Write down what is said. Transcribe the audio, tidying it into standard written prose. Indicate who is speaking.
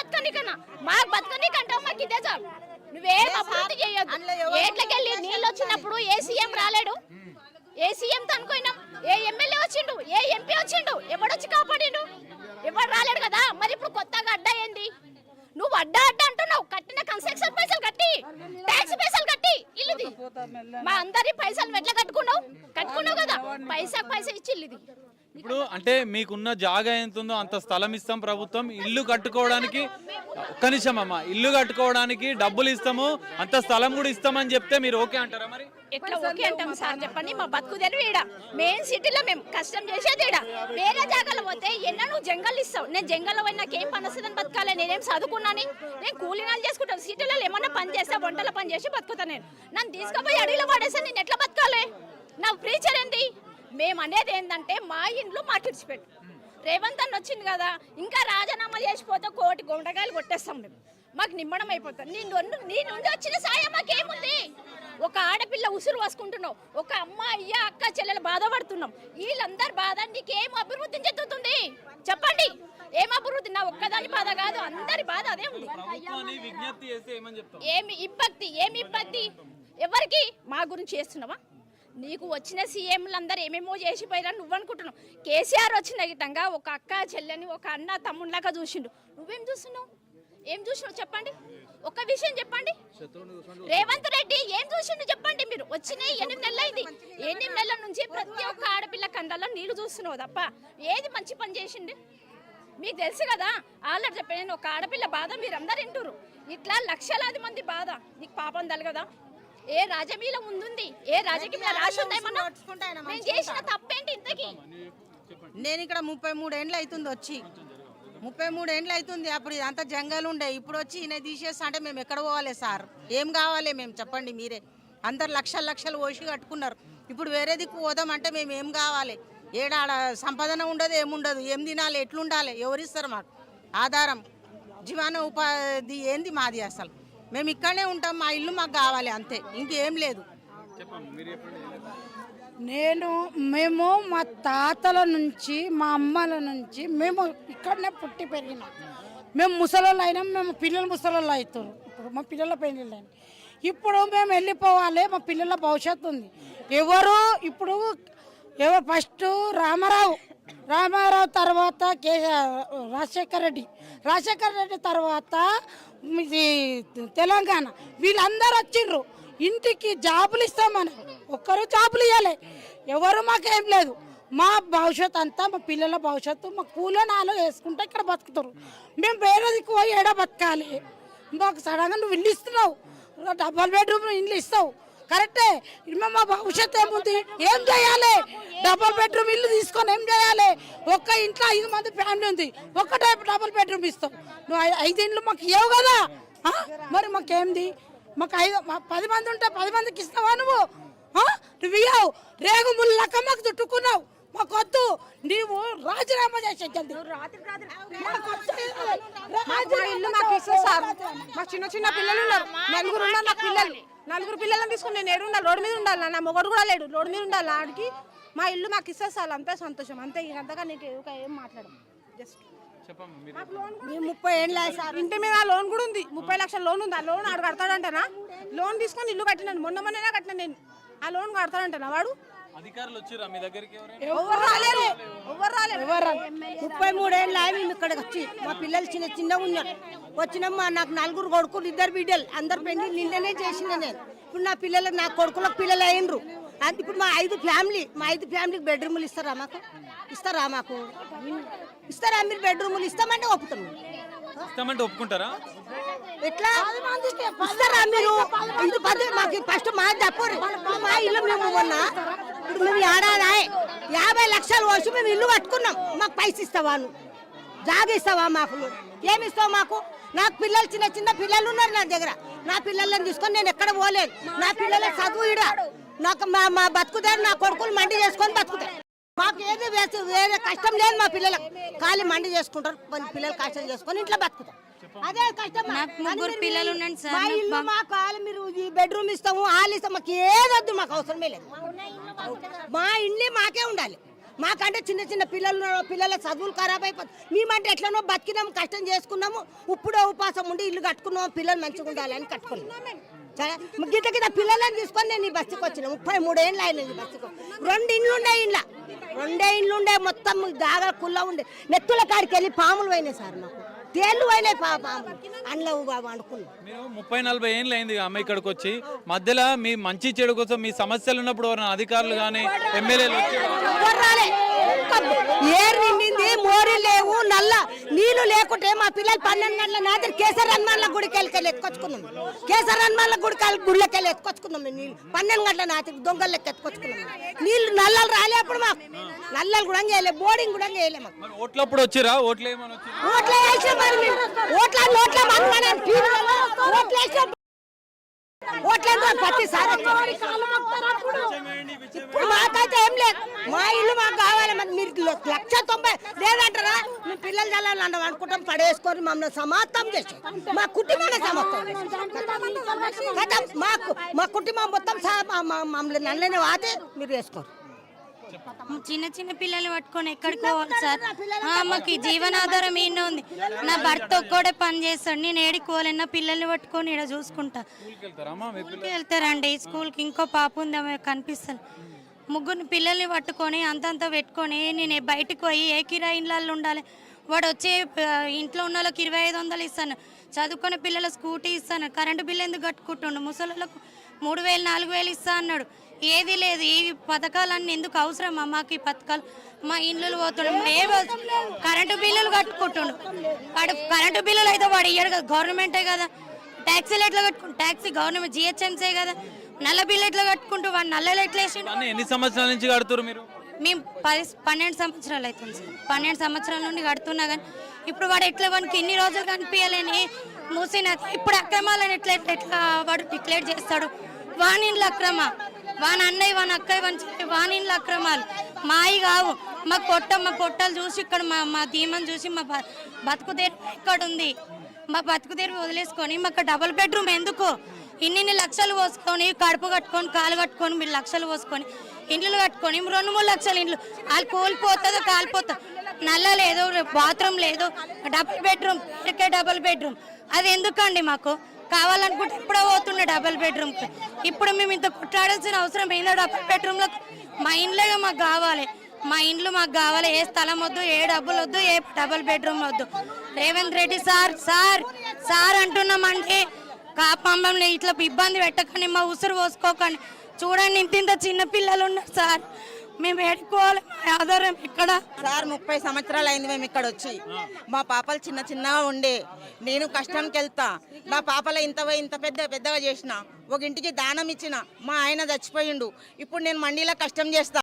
Speaker 1: బతకనికన్నా మాకు బతకనికంటావు మాకు ఇదే చాలు. నువ్వేం అభివృద్ధి చేయొద్దు. ఏట్లకెళ్ళి నీళ్ళు వచ్చినప్పుడు ఏ సీఎం రాలేడు, ఏ సీఎం అనుకున్నాం, ఏ ఎమ్మెల్యే వచ్చిండు, ఏ ఎంపీ వచ్చిండు, ఎవడొచ్చి కాపాడిండు? ఎవరు రాలేడు కదా. మరి ఇప్పుడు కొత్తగా అడ్డా ఏంది? నువ్వు అడ్డా అంటున్నావు. కట్టిన కన్స్ట్రక్షన్ పైసలు కట్టి, ట్యాక్స్ పైసలు కట్టి ఇల్లుది. మా అందరి పైసలు ఎట్లా కట్టుకున్నావు కదా, పైసా ఇచ్చి ఇల్లుది.
Speaker 2: ఇప్పుడు అంటే మీకున్న జాగా ఎంత ఉందో అంత స్థలం ఇస్తాం ప్రభుత్వం. ఇల్లు కట్టుకోవడానికి ఒక్క నిమిషం అమ్మా, ఇల్లు కట్టుకోవడానికి డబ్బులు ఇస్తాము, అంత స్థలం కూడా ఇస్తామని చెప్తే మీరు ఓకే అంటారా? మరి
Speaker 1: ఎట్లా ఓకే అంటాం సార్ చెప్పండి. మా బతుకు తెలివి ఈడ మెయిన్ సిటీలో మేము కష్టం చేసేది ఈడ. వేరే జాగాలో పోతే ఎన్న నువ్వు జంగల్ ఇస్తావు. నేను జంగల్లో పోయి నాకేం పని వస్తుందని బతకాలి. నేనేం చదువుకున్నాను, నేను కూలీనాలు చేసుకుంటాను. సిటీలో ఏమన్నా పని చేస్తా, వంటల పని చేసి బతుకుతాను. నేను నన్ను తీసుకుపోయి అడవిలో పడేసా, నేను ఎట్లా బతకాలి? నా ఫ్రీచర్ ఏంది? మేము అనేది ఏంటంటే మా ఇంట్లో మాటిడిచిపెట్టు. రేవంత్ అన్న వచ్చింది కదా, ఇంకా రాజీనామా చేసిపోతే కోటి గుండగాయలు కొట్టేస్తాం మేము. మాకు నిమ్మడం అయిపోతాం. నీ నుండి వచ్చిన సాయం మాకేముంది? ఒక ఆడపిల్ల ఉసురు పోసుకుంటున్నావు, ఒక అమ్మ అయ్య అక్క చెల్లెలు బాధపడుతున్నాం. వీళ్ళందరి బాధ నీకేం అభివృద్ధి చెందుతుంది చెప్పండి? ఏం అభివృద్ధి? నా ఒక్కదాని బాధ కాదు, అందరి బాధ అదే ఉంది. ఏమి ఇబ్బంది ఎవరికి? మా గురించి చేస్తున్నావా? నీకు వచ్చిన సీఎంలు అందరూ ఏమేమో చేసిపోయినా నువ్వు అనుకుంటున్నావు. కేసీఆర్ వచ్చిన గిట్టంగా ఒక అక్క చెల్లెని ఒక అన్న తమ్ముళ్ళగా చూసిండు. నువ్వేం చూస్తున్నావు? ఏం చూసినావు చెప్పండి? ఒక్క విషయం చెప్పండి. రేవంత్ రెడ్డి ఏం చూసిండు చెప్పండి? మీరు వచ్చిన 8 నెలలైంది. 8 నెలల నుంచి ప్రతి ఒక్క ఆడపిల్ల కండల్లో నీళ్లు చూస్తున్నావు తప్ప ఏది మంచి పని చేసిండు? మీకు తెలుసు కదా, ఆల్రెడీ చెప్పాను. ఒక ఆడపిల్ల బాధ మీరు అందరు వింటురు. ఇట్లా లక్షలాది మంది బాధ. నీకు పాపం తలగదా? ఏ రాజకీయ ముందుంది? ఏ రాజకీయ రాసి ఉందేమన్నా? నేను చేసిన తప్పేంటి ఇంతకీ?
Speaker 3: నేను ఇక్కడ 33 ఏండ్లు అవుతుంది వచ్చి, 33 ఏండ్లు అవుతుంది. అప్పుడు అంత జంగల్ ఉండే, ఇప్పుడు వచ్చి ఈయన తీసేస్తా అంటే మేము ఎక్కడ పోవాలి సార్? ఏం కావాలి మేము చెప్పండి మీరే? అందరు లక్షలు పోసి కట్టుకున్నారు. ఇప్పుడు వేరే దిక్కు పోదామంటే మేము ఏం కావాలి? ఏడాడ సంపాదన ఉండదు, ఏముండదు. ఏం తినాలి, ఎట్లుండాలి? ఎవరిస్తారు మాకు ఆధారం? జీవన ఉపాధి ఏంది మాది? అసలు మేము ఇక్కడనే ఉంటాం, మా ఇల్లు మాకు కావాలి అంతే, ఇంకేం లేదు.
Speaker 4: మేము మా తాతల నుంచి మా అమ్మల నుంచి మేము ఇక్కడనే పుట్టి పెరిగినాం. మేము ముసలోళ్ళు అయినాం, మేము పిల్లలు ముసలోళ్ళు అవుతారు. ఇప్పుడు మా పిల్లల పెళ్ళిళ్ళు అయినాయి. ఇప్పుడు మేము వెళ్ళిపోవాలి, మా పిల్లల భవిష్యత్తు ఉంది. ఇప్పుడు ఫస్ట్ రామారావు తర్వాత రాజశేఖర రెడ్డి తర్వాత తెలంగాణ, వీళ్ళందరూ వచ్చిండ్రు. ఇంటికి జాబులు ఇస్తామని ఒక్కరు జాబులు ఇవ్వాలి, ఎవరు మాకేం లేదు. మా భవిష్యత్తు అంతా, మా పిల్లల భవిష్యత్తు, మా కూలో నాలో వేసుకుంటే ఇక్కడ బతుకుతారు. మేము వేరే దిక్కు పోయి ఏడా బతకాలి? మాకు సడన్గా నువ్వు ఇల్లు ఇస్తున్నావు, డబల్ బెడ్రూమ్ ఇల్లు ఇస్తావు, కరెక్టే. మా భవిష్యత్తు ఏముంది? ఏం చేయాలి? డబల్ బెడ్రూమ్ ఇల్లు తీసుకొని ఏం చేయాలి? ఒక్క ఇంట్లో 5 మంది ఫ్యామిలీ ఉంది, ఒక్కటే డబుల్ బెడ్రూమ్ ఇస్తావు. నువ్వు 5 ఇండ్లు మాకు ఇవ్వవు కదా. మరి మాకేంది? మాకు 10 మంది ఉంటే 10 మందికి ఇస్తావా నువ్వు? నువ్వు ఇవ్వవు. రేగుముళ్ళు లెక్క మాకు చుట్టుకున్నావు. మాకొద్దు, నీవు రాజీనామా చేసే జల్దీ.
Speaker 5: ఇల్లు మాకు ఇస్తే సార్. మాకు చిన్న పిల్లలు ఉన్నారు, 4 ఉన్నారు. నాకు పిల్లలు 4 పిల్లలను తీసుకుని నేను ఏడు ఉండాలి? రోడ్డు మీద ఉండాలి. నా మొగడు కూడా లేడు, రోడ్డు మీద ఉండాలి. ఆడికి మా ఇల్లు మాకు ఇస్తే సార్ అంతే సంతోషం, అంతే. అంతగా నీకు ఏం మాట్లాడము. జస్ట్
Speaker 3: 30 ఏళ్ళ సార్
Speaker 5: ఇంటి మీద లోన్ కూడా ఉంది, 30 లక్షల లోన్ ఉంది. ఆ లోన్ ఆడు కడతాడంటనా? లోన్ తీసుకొని ఇల్లు కట్టినాను, మొన్ననే కట్టినా నేను. ఆ లోన్ కడతాడంటనా వాడు?
Speaker 2: అధికారులు వచ్చిరా మీ దగ్గరికి?
Speaker 5: ఎవరు రాలేరు.
Speaker 3: 33 ఏళ్ళ మేము ఇక్కడికి వచ్చి, మా పిల్లలు చిన్నగా ఉన్నారు. వచ్చినమ్మా, నాకు 4 కొడుకులు, 2 బిడ్డలు, అందరు పెళ్లి నిన్ననే చేసిన నేను. ఇప్పుడు నా పిల్లలకు, నా కొడుకులకు పిల్లలు అయినరు. ఇప్పుడు మా 5 ఫ్యామిలీకి బెడ్రూములు ఇస్తారా మాకు? ఇస్తారా మీరు బెడ్రూములు? ఇస్తామంటే ఒప్పుతాం.
Speaker 2: ఒప్పుకుంటారా?
Speaker 3: ఎట్లా ఇస్తారా మీరు? మాకు ఫస్ట్ మా తప్పరు. మా ఇల్లు మేము మొన్న ఇప్పుడు మేము ఏడాది 50 లక్షలు వచ్చి మేము ఇల్లు కట్టుకున్నాం. మాకు పైసలు ఇస్తావా? నువ్వు జాగ ఇస్తావా మాకు? ఏమి ఇస్తావు మాకు? నాకు పిల్లలు, చిన్న పిల్లలు ఉన్నారు నా దగ్గర. నా పిల్లలను తీసుకొని నేను ఎక్కడ పోలేదు. నా పిల్లల చదువు ఇడ, నాకు మా బతుకుతారు. నా కొడుకులు మండి చేసుకొని బతుకుతారు. మాకు ఏది వేరే కష్టం లేదు. మా పిల్లలకు ఖాళీ మండి చేసుకుంటారు, పిల్లలు కష్టం చేసుకొని ఇంట్లో బతుకుతారు. అదే కష్టం.
Speaker 6: 3 పిల్లలు ఉన్నాను సార్.
Speaker 3: మా ఇల్లు మాకు మీరు ఈ బెడ్రూమ్ ఇస్తాము, హాల్ ఇస్తాము, మాకు ఏదొద్దు, మాకు అవసరమే లేదు. మా ఇల్లు మాకే ఉండాలి. మాకంటే చిన్న చిన్న పిల్లలు ఉన్నారు, పిల్లల చదువులు ఖరాబ్ అయిపోతుంది. మేమంటే ఎట్లనో బతికినాము, కష్టం చేసుకున్నాము, ఇప్పుడే ఉపాసం ఉండి ఇల్లు కట్టుకున్నాము, పిల్లలు మంచిగా ఉండాలని కట్టుకున్నాము. సరే గిట్ల గిట్ల పిల్లలని తీసుకొని నేను ఈ బస్సుకి వచ్చిన 33 ఏళ్ళు అయినా ఈ బస్సుకు. 2 ఇండ్లు ఉండే ఇంట్లో 2 ఇండ్లు ఉండే, మొత్తం జాగా కుల్ల ఉండే, నెత్తుల కాడికి వెళ్ళి పాములు పోయినాయి సార్, మాకు తేళ్ళు పోయినాయి పాములు అందులో అనుకున్నాం.
Speaker 2: మీరు 30-40 ఏళ్ళు అయింది అమ్మ ఇక్కడికి వచ్చి, మధ్యలో మీ మంచి చెడు కోసం మీ సమస్యలు ఉన్నప్పుడు ఎవరైనా అధికారులు కానీ ఎమ్మెల్యేలు
Speaker 3: ఏరు నిండింది, మోరీ లేవు, నల్ల నీళ్లు లేకుంటే మా పిల్లలు 12 గంటల నాటి కేసర్ హనుమాన్ల గుడికి వెళ్ళి ఎత్తుకొచ్చుకున్నాం. కేసర్ హనుమాన్ల గుడికి వెళ్ళి ఎత్తుకొచ్చుకున్నాం. నీళ్ళు 12 గంటల నాటి దొంగలు లెక్క ఎత్తుకొచ్చుకున్నాం. నీళ్ళు నల్లలు రాలే అప్పుడు మాకు, నల్లలు కూడా చేయలేదు, బోర్డింగ్ కూడా చేయలేము.
Speaker 2: ఓట్లప్పుడు వచ్చిరా? ఓట్లు ఏమని
Speaker 3: ఓట్లే వేసాం మరి మేము, ప్రతిసారి ఇప్పుడు మాకైతే ఏం లేదు, మా ఇల్లు మాకు కావాలి. మరి మీరు 1,90,000 లేదంటారా? మేము పిల్లలు చల్లాలని అనుకుంటాం, పడేసుకొని మమ్మల్ని సమాప్తం చేసి మా కుటుంబాన్ని సమాప్తం కదా. మా కుటుంబం మొత్తం మమ్మల్ని నల్లనే వాతే మీరు వేసుకోరు.
Speaker 6: చిన్న చిన్న పిల్లల్ని పట్టుకొని ఎక్కడికి పోవాలి సార్? మాకు జీవనాధారం ఏంటో ఉంది. నా భర్త ఒక్కడే పని చేస్తాడు, నేను ఏడుకోవాలి. నా పిల్లల్ని పట్టుకొని ఇక్కడ చూసుకుంటా. స్కూల్కి వెళ్తారండి, స్కూల్కి ఇంకో పాప ఉంది, ఆమె కనిపిస్తాను. 3 పిల్లల్ని పట్టుకొని అంతంత పెట్టుకొని నేను బయటకు పోయి ఏ కిరాయి ఇళ్ళల్లో ఉండాలి? వాడు వచ్చే ఇంట్లో ఉన్న వాళ్ళకి 2,500 ఇస్తాను, చదువుకునే పిల్లల స్కూటీ ఇస్తాను, కరెంటు బిల్లు ఎందుకు కట్టుకుంటుండు, ముసలిళ్ళకు 3,000 4,000 ఇస్తా అన్నాడు. ఏది లేదు. ఈ పథకాలన్నీ ఎందుకు అవసరమా మాకు? ఈ పథకాలు మా ఇళ్ళు పోతున్నాం, కరెంటు బిల్లులు కట్టుకుంటుండు. వాడు కరెంటు బిల్లులు అయితే వాడు ఇయ్యడు కదా, గవర్నమెంటే కదా. ట్యాక్సీలు ఎట్లా కట్టుకుంటు? ట్యాక్సీ గవర్నమెంట్, జిహెచ్ఎంసీ కదా. నల్ల బిల్లు ఎట్లా కట్టుకుంటూ వాడు నల్లలు ఎట్లా వేసిండు?
Speaker 2: ఎన్ని సంవత్సరాల నుంచి కడుతున్నారు మీరు?
Speaker 6: మేము 12 సంవత్సరాలు అవుతుంది సార్. 12 సంవత్సరాల నుండి కడుతున్నా కానీ ఇప్పుడు వాడు ఎట్లా వానికి ఇన్ని రోజులు కనిపించాలని మూసినది. ఇప్పుడు అక్రమాలను ఎట్లా ఎట్లా వాడు డిక్లేర్ చేస్తాడు? వాణిండ్ల అక్రమ, వాని అన్నయ్య వాని అక్కయ్య వాని చెప్పి వాణిండ్ల అక్రమాలు మాయి కావు. మా పొట్టలు చూసి ఇక్కడ మా ధీమని చూసి మా బతుకు తెరువు ఇక్కడ ఉంది. మా బతుకు తెరువు వదిలేసుకొని మాకు డబుల్ బెడ్రూమ్ ఎందుకు? ఇన్ని లక్షలు పోసుకొని కడుపు కట్టుకొని కాలు కట్టుకొని మీరు లక్షలు పోసుకొని ఇండ్లు కట్టుకొని 2-3 లక్షల ఇండ్లు వాళ్ళు కూలిపోతుందో కాలిపోతా. నల్ల లేదు, బాత్రూమ్ లేదు, డబుల్ బెడ్రూమ్ అది ఎందుకండి? మాకు కావాలనుకుంటే ఇప్పుడే పోతుండే డబుల్ బెడ్రూమ్కి. ఇప్పుడు మేము ఇంత కొట్లాడాల్సిన అవసరం ఏందో? డబుల్ బెడ్రూమ్లో మా ఇండ్లేగా మాకు కావాలి, మా ఇండ్లు మాకు కావాలి. ఏ స్థలం వద్దు, ఏ డబ్బులు వద్దు, ఏ డబుల్ బెడ్రూమ్ వద్దు. Revanth Reddy sir sir sir అంటున్నామంటే మమ్మల్ని ఇట్లా ఇబ్బంది పెట్టకండి, మా ఉసురు పోసుకోకండి. చూడండి ఇంత చిన్న పిల్లలు ఉన్నారు సార్, మేము ఏడుకోవాలి. మా ఆధారం ఇక్కడ
Speaker 7: సార్ 30 సంవత్సరాలు అయింది మేము ఇక్కడ వచ్చి. మా పాపలు చిన్నగా ఉండే, నేను కష్టంకి వెళ్తా. నా పాపల ఇంత పెద్దగా చేసిన, ఒక ఇంటికి దానం ఇచ్చిన, మా ఆయన చచ్చిపోయిండు. ఇప్పుడు నేను మండీలో కష్టం చేస్తా.